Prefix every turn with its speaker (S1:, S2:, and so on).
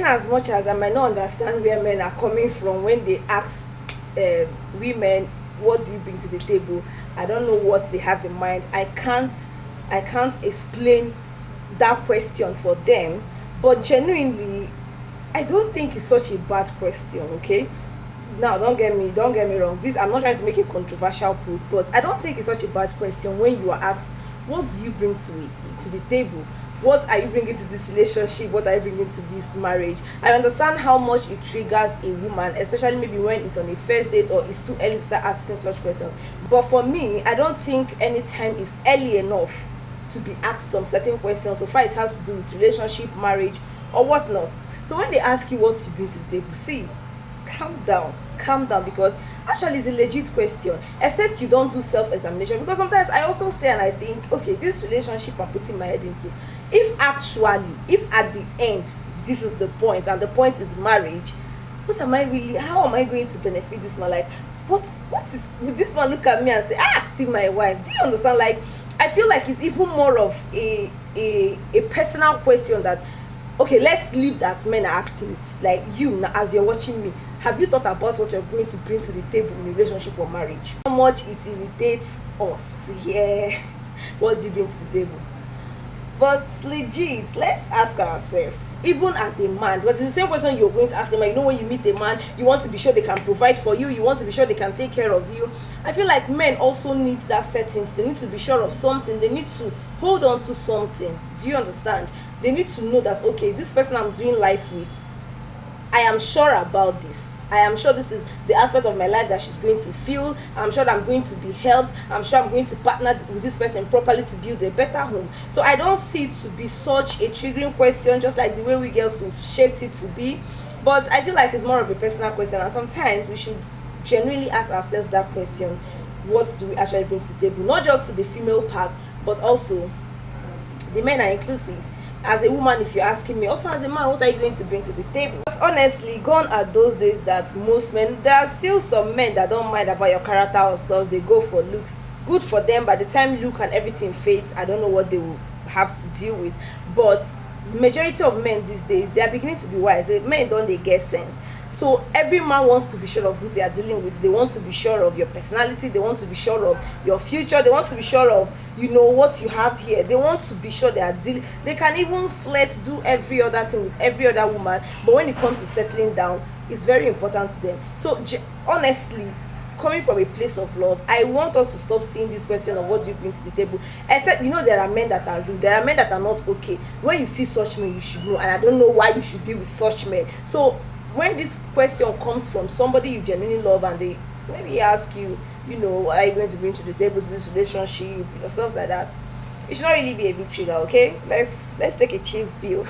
S1: in as much as I might not understand where men are coming from when they ask women, what do you bring to the table? I don't know what they have in mind. I can't explain that question for them. But genuinely, I don't think it's such a bad question, okay? Now don't get me wrong. This, I'm not trying to make a controversial post, but I don't think it's such a bad question when you are asked, what do you bring to the table? What are you bringing to this relationship? What are you bringing to this marriage? I understand how much it triggers a woman, especially maybe when it's on a first date or it's too early to start asking such questions. But for me, I don't think any time is early enough to be asked some certain questions so far it has to do with relationship, marriage, or whatnot. So when they ask you what you bring to the table, see, calm down, because actually it's a legit question, except you don't do self-examination. Because sometimes I also stay and I think, okay, this relationship I'm putting my head into, if at the end this is the point and the point is marriage, how am I going to benefit this man? Like, what is, would this man look at me and say, see my wife? Do you understand? Like, I feel like it's even more of a personal question that, okay, let's leave that men are asking it. Like, you now, as you're watching me, have you thought about what you're going to bring to the table in a relationship or marriage? How much it irritates us to hear what do you bring to the table? But legit, let's ask ourselves, even as a man, because it's the same question you're going to ask them. Like, when you meet a man, you want to be sure they can provide for you, you want to be sure they can take care of you. I feel like men also need that certainty. They need to be sure of something, they need to hold on to something. Do you understand? They need to know that, okay, this person I'm doing life with, I am sure about this. I am sure this is the aspect of my life that she's going to feel. I'm sure that I'm going to be helped. I'm sure I'm going to partner with this person properly to build a better home. So I don't see it to be such a triggering question, just like the way we girls have shaped it to be. But I feel like it's more of a personal question, and sometimes we should genuinely ask ourselves that question: what do we actually bring to the table? Not just to the female part, but also the men are inclusive. As a woman, if you're asking me, also as a man, what are you going to bring to the table? Because honestly, gone are those days that most men, there are still some men that don't mind about your character or stuff. They go for looks. Good for them. By the time look and everything fades, I don't know what they will have to deal with. But majority of men these days, they are beginning to be wise. Men don't, they get sense. So every man wants to be sure of who they are dealing with. They want to be sure of your personality, they want to be sure of your future, they want to be sure of, what you have here. They want to be sure they are dealing, they can even flirt, do every other thing with every other woman, but when it comes to settling down, it's very important to them. So honestly, coming from a place of love, I want us to stop seeing this question of what do you bring to the table. Except, there are men that are rude, there are men that are not okay. When you see such men, you should know, and I don't know why you should be with such men. So when this question comes from somebody you genuinely love and they maybe ask you, what are you going to bring to the table to this relationship, stuff like that, it should not really be a big trigger. Okay, let's take a chill pill.